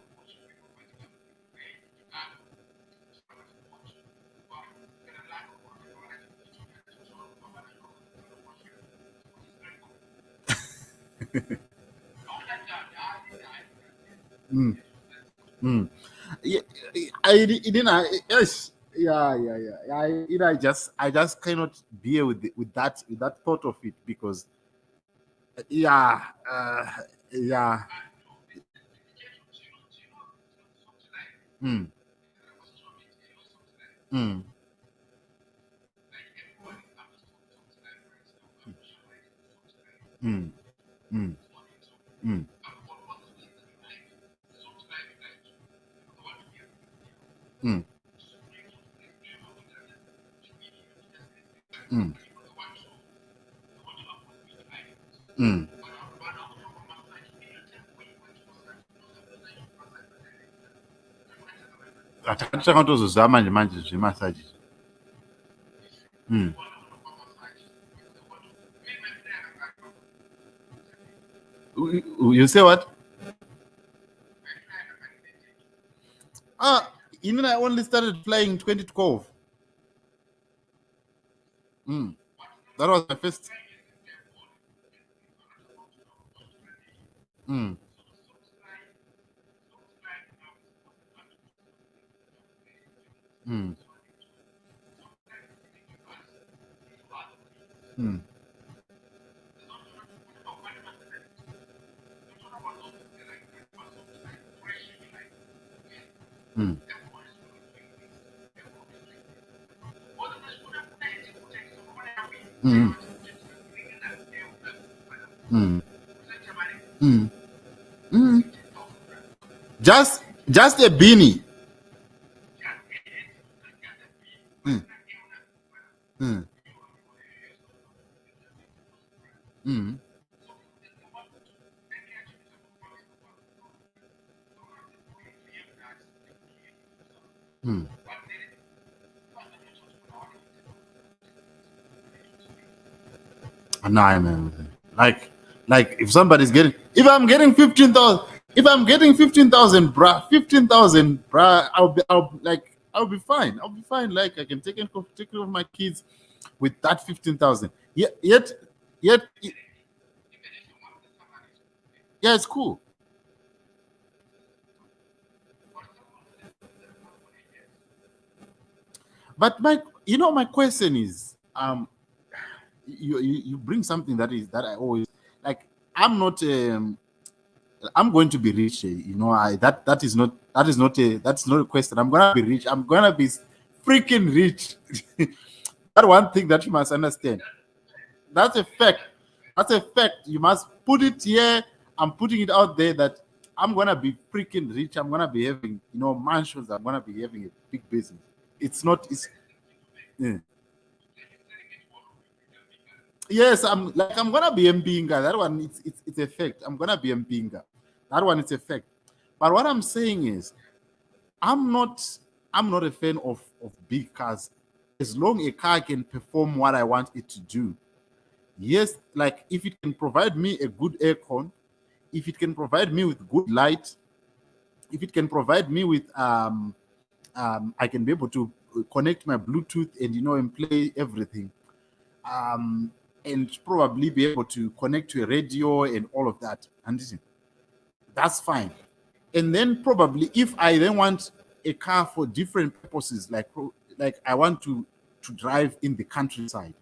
Mm. Mm. Yeah, I didn't. Yes. Yeah. I just cannot bear with that thought of it, because yeah, yeah. Mm. Mm. Mm. Mm. Mm. Mm. Mm. Mm. Ataka tozozama manje zvemasaji. Mm. You say what? I only started flying in 2012. Mm. That was my first. Mm. Mm. Mm. Mm. Mm. Mm. Mm. Mm. Just a beanie. Mm. Mm. Mm. Mm. No, man. Like if I'm getting 15,000, bruh, 15,000, bruh, I'll be fine. I'll be fine. Like, I can take care of my kids with that 15,000. Yet, yeah, it's cool. But my question is, you bring something that I always like. I'm not I'm going to be rich. You know, that is not a question. I'm gonna be rich. I'm gonna be freaking rich. That one thing that you must understand. That's a fact. That's a fact. You must put it here. I'm putting it out there that I'm gonna be freaking rich. I'm gonna be having, you know, mansions. I'm gonna be having a big business. It's not. It's. Yeah. Yes, I'm gonna be Mbinga. That one, it's a fact. I'm gonna be Mbinga. That one, it's a fact. But what I'm saying is, I'm not a fan of big cars. As long a car can perform what I want it to do. Yes, like if it can provide me a good aircon, if it can provide me with good light, if it can provide me with I can be able to connect my Bluetooth and, you know, and play everything. And probably be able to connect to a radio and all of that. And listen, that's fine. And then probably if I then want a car for different purposes, like I want to drive in the countryside,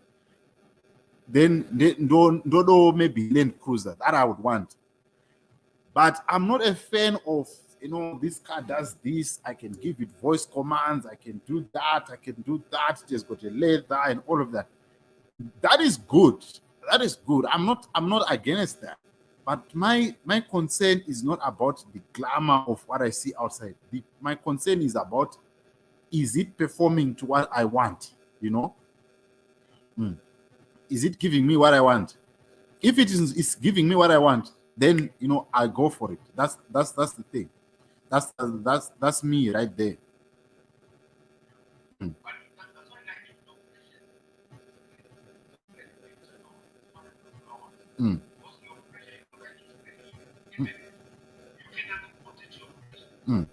then don't maybe Land Cruiser that I would want. But I'm not a fan of, you know, this car does this. I can give it voice commands. I can do that. I can do that. It has got a leather and all of that. That is good. That is good. I'm not against that. But my concern is not about the glamour of what I see outside. My concern is about, is it performing to what I want? You know? Is it giving me what I want? If it is giving me what I want, then, you know, I go for it. That's the thing. That's me right there. Mm. Mm. Mm.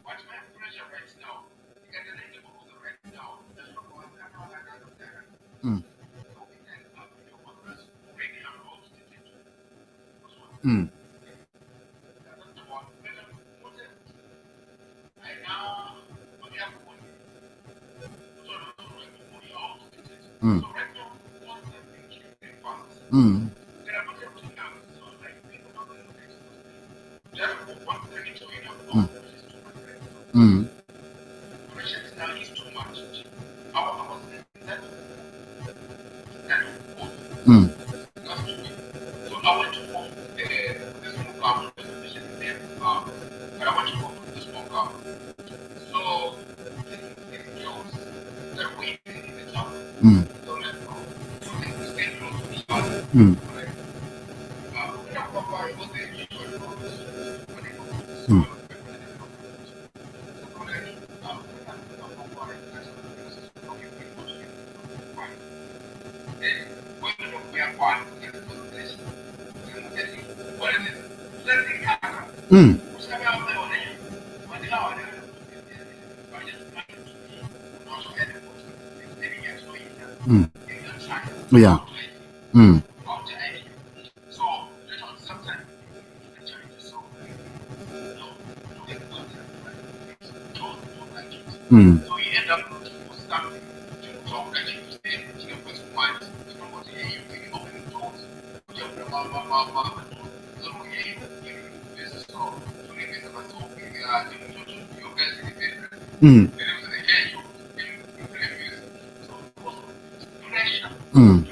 Mm. Mm. Mm. Mm. Mm. Mm. Mm. Mm. Mm. Mm. Yeah. Mm. Mm. Mm. Mm.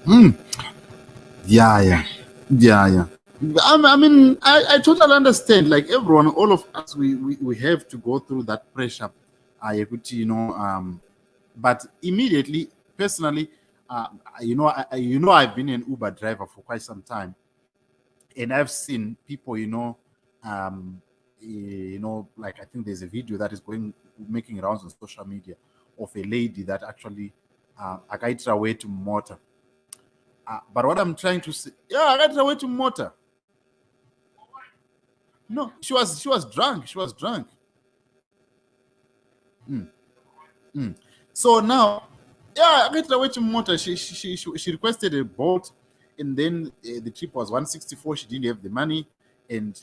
Mm. Yeah, yeah. Yeah, yeah. I mean, I totally understand. Like everyone, all of us, we have to go through that pressure. You know, but immediately, personally, you know, I've been an Uber driver for quite some time, and I've seen people, you know, like I think there's a video that is making rounds on social media of a lady that actually akaitira away to motor. But what I'm trying to say, yeah, akaitira away to motor. No, she was drunk. She was drunk. Mm. Mm. So now, yeah, I get away to motor. She requested a boat, and then the trip was 164. She didn't have the money, and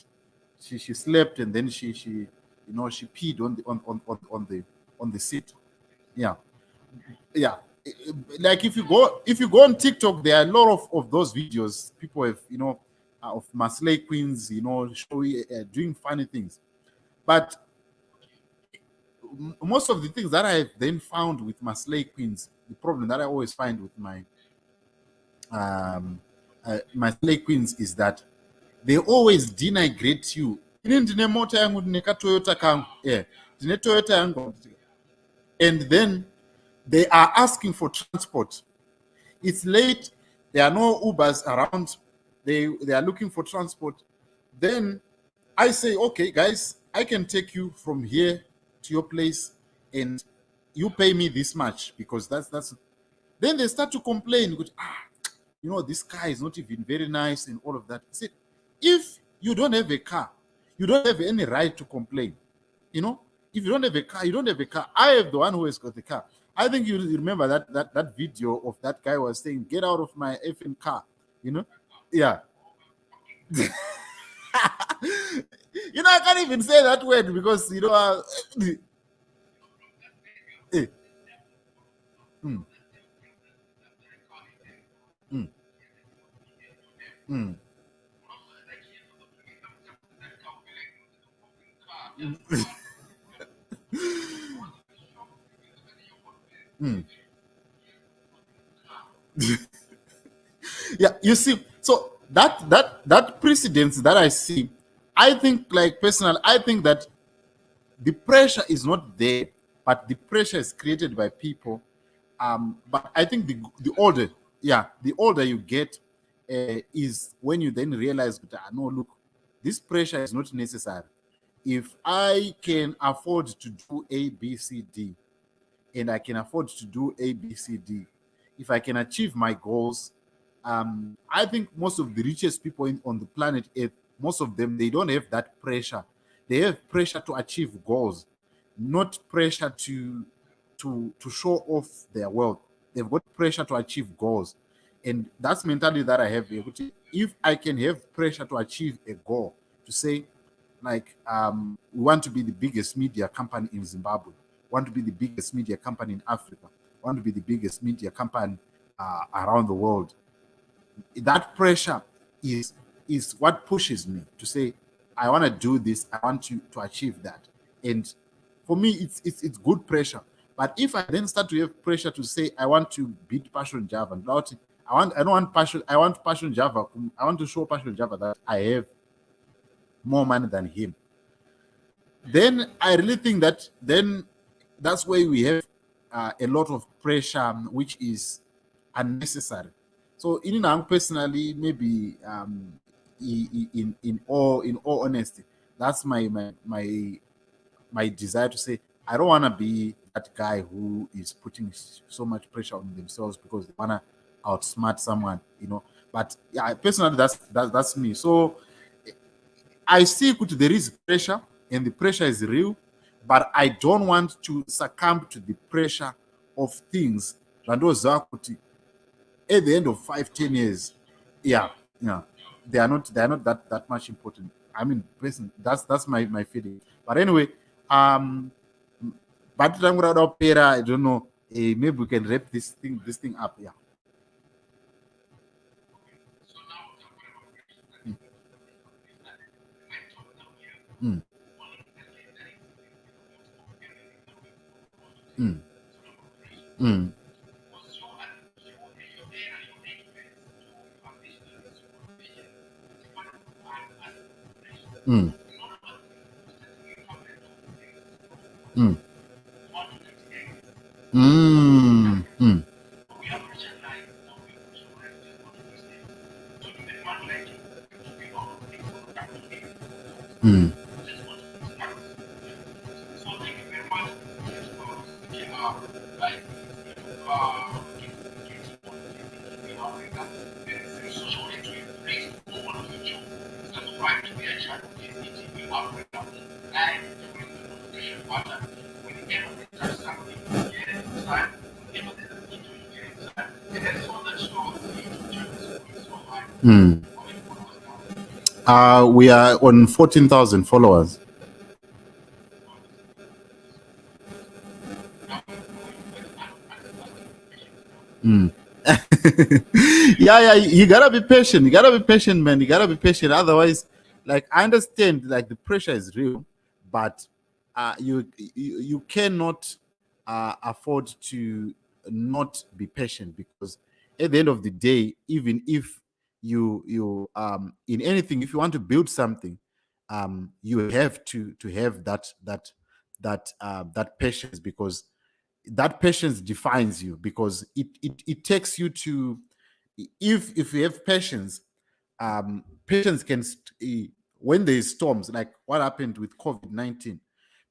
she slept, and then she you know, she peed on the seat. Yeah, yeah. like if you go on TikTok, there are a lot of those videos. People have, of Maslay queens, showing doing funny things. But most of the things that I then found with Maslay queens, the problem that I always find with my Maslay queens is that they always denigrate you. And then they are asking for transport. It's late. There are no Ubers around. They are looking for transport. Then I say, okay, guys, I can take you from here to your place, and you pay me this much, because that's. Then they start to complain. This car is not even very nice and all of that. I said, if you don't have a car, you don't have any right to complain. If you don't have a car, you don't have a car. I am the one who has got the car. I think you remember that video of that guy was saying, "Get out of my effing car." Yeah. I can't even say that word because eh. Mm. Mm. Mm. Mm. Yeah, you see, so that precedence that I see, I think, like, personally, I think that the pressure is not there, but the pressure is created by people. But I think the older you get, is when you then realize that, no, look, this pressure is not necessary. If I can afford to do A, B, C, D, and I can afford to do A, B, C, D, if I can achieve my goals, I think most of the richest people on the planet Earth, most of them, they don't have that pressure. They have pressure to achieve goals, not pressure to show off their wealth. They've got pressure to achieve goals, and that's mentality that I have. If I can have pressure to achieve a goal, to say, like, we want to be the biggest media company in Zimbabwe, want to be the biggest media company in Africa, want to be the biggest media company around the world. That pressure is what pushes me to say, I want to do this, I want to achieve that. And for me, it's good pressure. But if I then start to have pressure to say, I want to beat Passion Java, I don't want Passion, I want Passion Java, I want to show Passion Java that I have more money than him, then I really think that then that's where we have a lot of pressure, which is unnecessary. So, personally, maybe, in all honesty, that's my desire to say, I don't want to be that guy who is putting so much pressure on themselves because they want to outsmart someone, But yeah, personally, that's me. So I see there is pressure, and the pressure is real, but I don't want to succumb to the pressure of things that those are at the end of 5-10 years. Yeah, they are not that much important. I mean, that's my feeling. But anyway, but I don't know. Maybe we can wrap this thing up. Yeah. Mm. Mm. Mm. Mm. Mm. Mm. Mm. Mm. Mm. We are on 14,000 followers. Yeah, you gotta be patient. You gotta be patient, man. You gotta be patient. Otherwise, like I understand, like the pressure is real, but you cannot afford to not be patient, because at the end of the day, even if you in anything, if you want to build something, you have to have that patience, because that patience defines you, because it takes you to, if you have patience, patience can when there is storms, like what happened with COVID-19,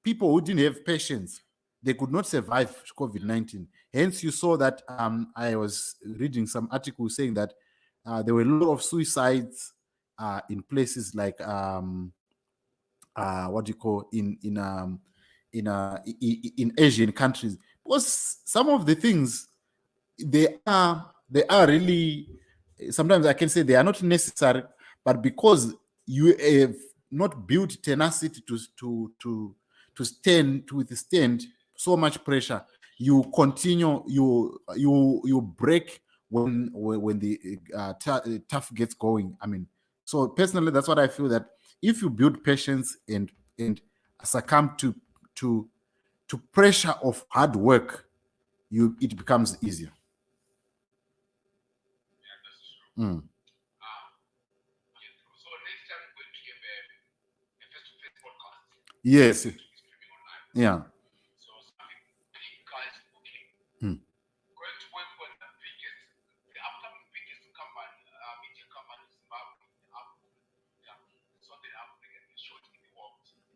people who didn't have patience, they could not survive COVID-19. Hence you saw that, I was reading some articles saying that there were a lot of suicides in places like, what do you call, in Asian countries, because some of the things, they are really, sometimes I can say they are not necessary, but because you have not built tenacity to stand, to withstand so much pressure, you continue, you break when the tough gets going. I mean, so personally, that's what I feel, that if you build patience and succumb to to pressure of hard work, it becomes easier. Mm. Yes. Yeah. Mm.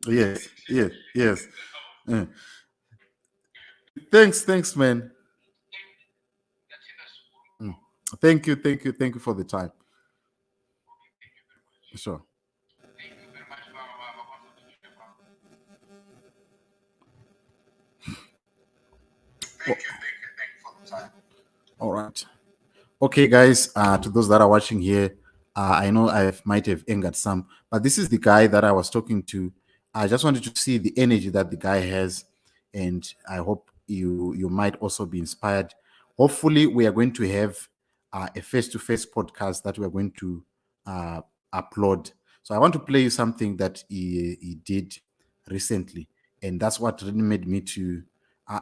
Yes. Yes. Yes. Mm. Thanks, man. Mm. Thank you for the time. Sure. All right. Okay, guys. To those that are watching here, I know I might have angered some, but this is the guy that I was talking to. I just wanted to see the energy that the guy has, and I hope you might also be inspired. Hopefully, we are going to have a face-to-face podcast that we are going to uh, upload. So I want to play you something that he did recently, and that's what really made me to.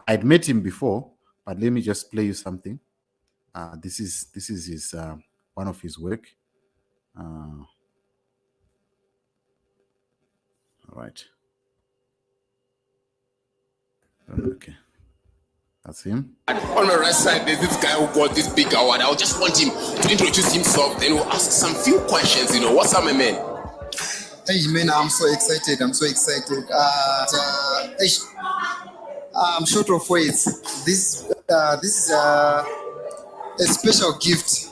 I'd met him before, but let me just play you something. This is his one of his work. All right. Okay, that's him. On my right side, there's this guy who got this big award. I just want him to introduce himself, then we'll ask some few questions. What's up, my man? Hey man, I'm so excited. I'm so excited. I'm short of words. This is a special gift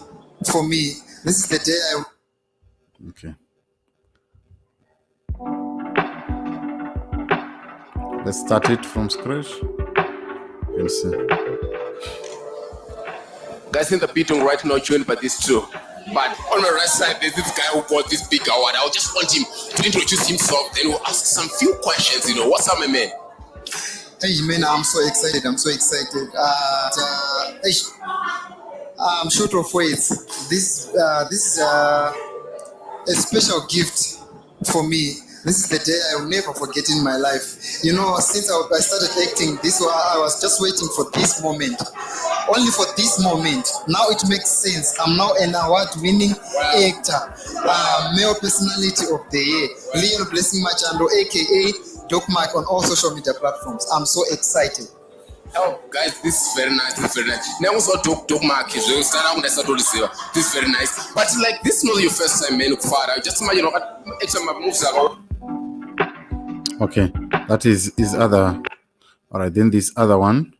for me. This is the day I. Okay. Let's start it from scratch. You can see. Guys in the beating right now joined by this too. But on my right side, there's this guy who got this big award. I just want him to introduce himself, then we'll ask some few questions. What's up, my man? Hey man, I'm so excited. I'm so excited. I'm short of words. This is a special gift for me. This is the day I will never forget in my life. Since I started acting, I was just waiting for this moment. Only for this moment. Now it makes sense. I'm now an award-winning actor, male personality of the year, Leon Blessing Machando, aka Doc Mike, on all social media platforms. I'm so excited. Oh, guys, this is very nice. This is very nice. Now, also Doc Mark is this is very nice. But like, this is not your first time, man. Just imagine extra moves are. Okay, that is his other. All right, then this other one.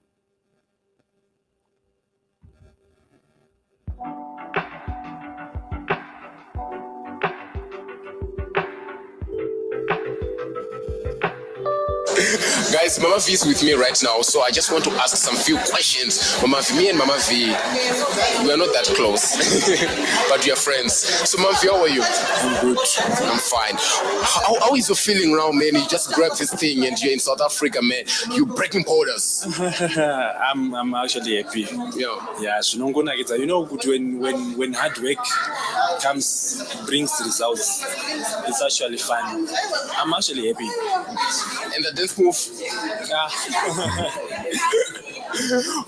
Guys, Mama V is with me right now, so I just want to ask some few questions. Mama V, me and Mama V, we are not that close, but we are friends. So Mama V, how are you? I'm good. I'm fine. How is your feeling now, man? You just grabbed this thing and you're in South Africa, man. You're breaking borders. I'm actually happy. Yeah, so you know, when hard work brings results, it's actually fun. I'm actually happy. And the dance move.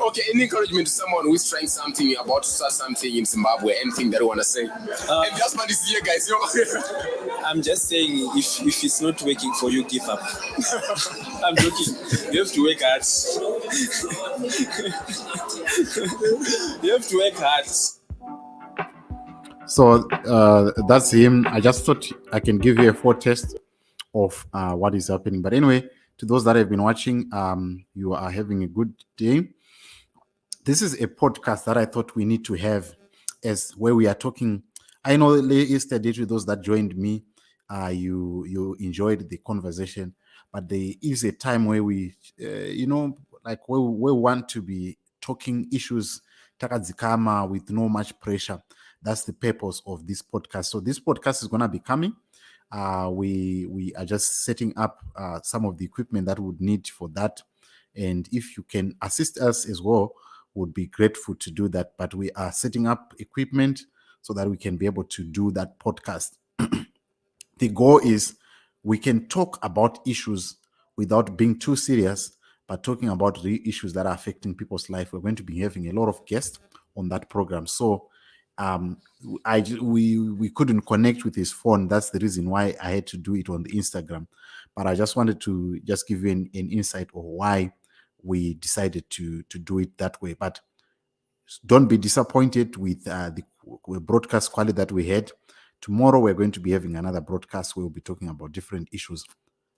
Okay, any encouragement to someone who is trying something, you're about to start something in Zimbabwe, anything that you want to say? And the husband is here, guys. I'm just saying, if it's not working for you, give up. I'm joking. You have to work hard. You have to work hard. So that's him. I just thought I can give you a foretaste of what is happening. But anyway, to those that have been watching, you are having a good day. This is a podcast that I thought we need to have, as where we are talking. I know yesterday, to those that joined me, you enjoyed the conversation, but there is a time where we, like where we want to be talking issues takadzikama with no much pressure. That's the purpose of this podcast. So this podcast is going to be coming. We are just setting up some of the equipment that we would need for that. And if you can assist us as well, would be grateful to do that. But we are setting up equipment so that we can be able to do that podcast. The goal is we can talk about issues without being too serious, but talking about real issues that are affecting people's life. We're going to be having a lot of guests on that program. So we couldn't connect with his phone. That's the reason why I had to do it on the Instagram. But I just wanted to just give you an insight of why we decided to do it that way. But don't be disappointed with the broadcast quality that we had. Tomorrow we're going to be having another broadcast where we'll be talking about different issues.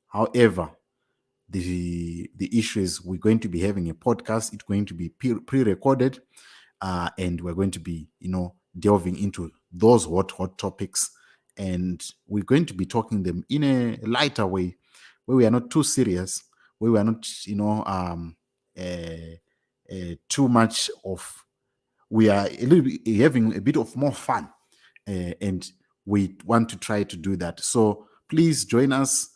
However, the issue is we're going to be having a podcast. It's going to be pre-recorded, and we're going to be, delving into those hot topics, and we're going to be talking them in a lighter way, where we are not too serious, where we are not, too much of. We are a little bit having a bit of more fun, and we want to try to do that. So please join us.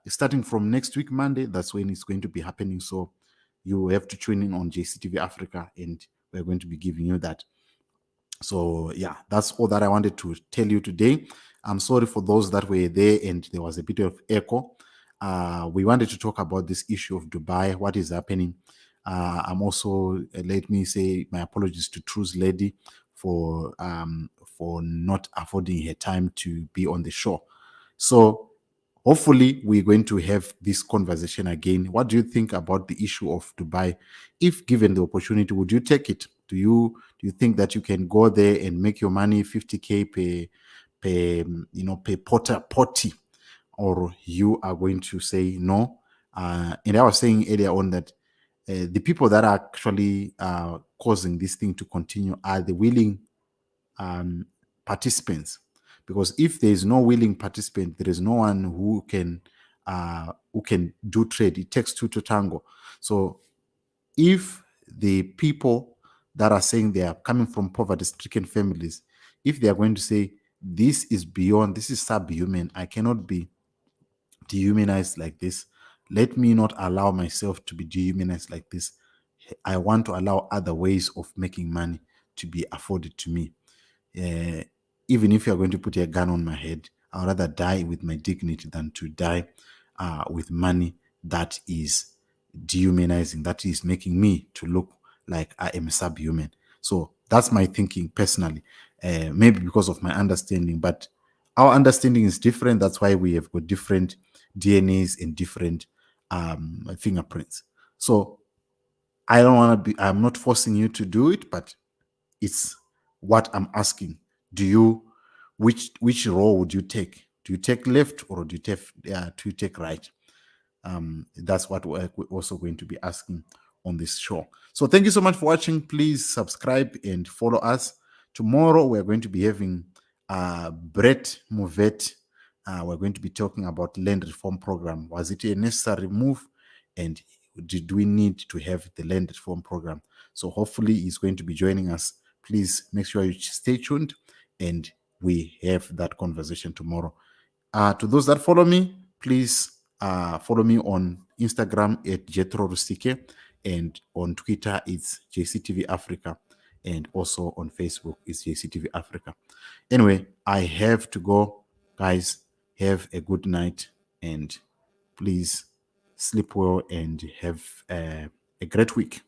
Starting from next week, Monday, that's when it's going to be happening. So you have to tune in on JCTV Africa, and we're going to be giving you that. So yeah, that's all that I wanted to tell you today. I'm sorry for those that were there and there was a bit of echo. We wanted to talk about this issue of Dubai, what is happening. I'm also, let me say my apologies to True's lady for not affording her time to be on the show. So hopefully we're going to have this conversation again. What do you think about the issue of Dubai? If given the opportunity, would you take it? Do you think that you can go there and make your money 50K per potty, or you are going to say no? And I was saying earlier on that the people that are actually causing this thing to continue are the willing participants. Because if there is no willing participant, there is no one who can do trade. It takes two to tango. So if the people that are saying they are coming from poverty-stricken families, if they are going to say this is beyond, this is subhuman, I cannot be dehumanized like this, let me not allow myself to be dehumanized like this. I want to allow other ways of making money to be afforded to me. Even if you're going to put a gun on my head, I'd rather die with my dignity than to die with money that is dehumanizing, that is making me to look like I am subhuman. So that's my thinking personally, maybe because of my understanding, but our understanding is different. That's why we have got different DNAs and different fingerprints. So I don't want to be, I'm not forcing you to do it, but it's what I'm asking. Which role would you take? Do you take left, or do you take right? That's what we're also going to be asking on this show. So thank you so much for watching. Please subscribe and follow us. Tomorrow we're going to be having Brett Movet we're going to be talking about land reform program. Was it a necessary move? And did we need to have the land reform program? So hopefully he's going to be joining us. Please make sure you stay tuned and we have that conversation tomorrow. To those that follow me, please follow me on Instagram at Jethro Rusike, and on Twitter it's JCTV Africa, and also on Facebook it's JCTV Africa. Anyway, I have to go. Guys, have a good night and please sleep well and have a great week.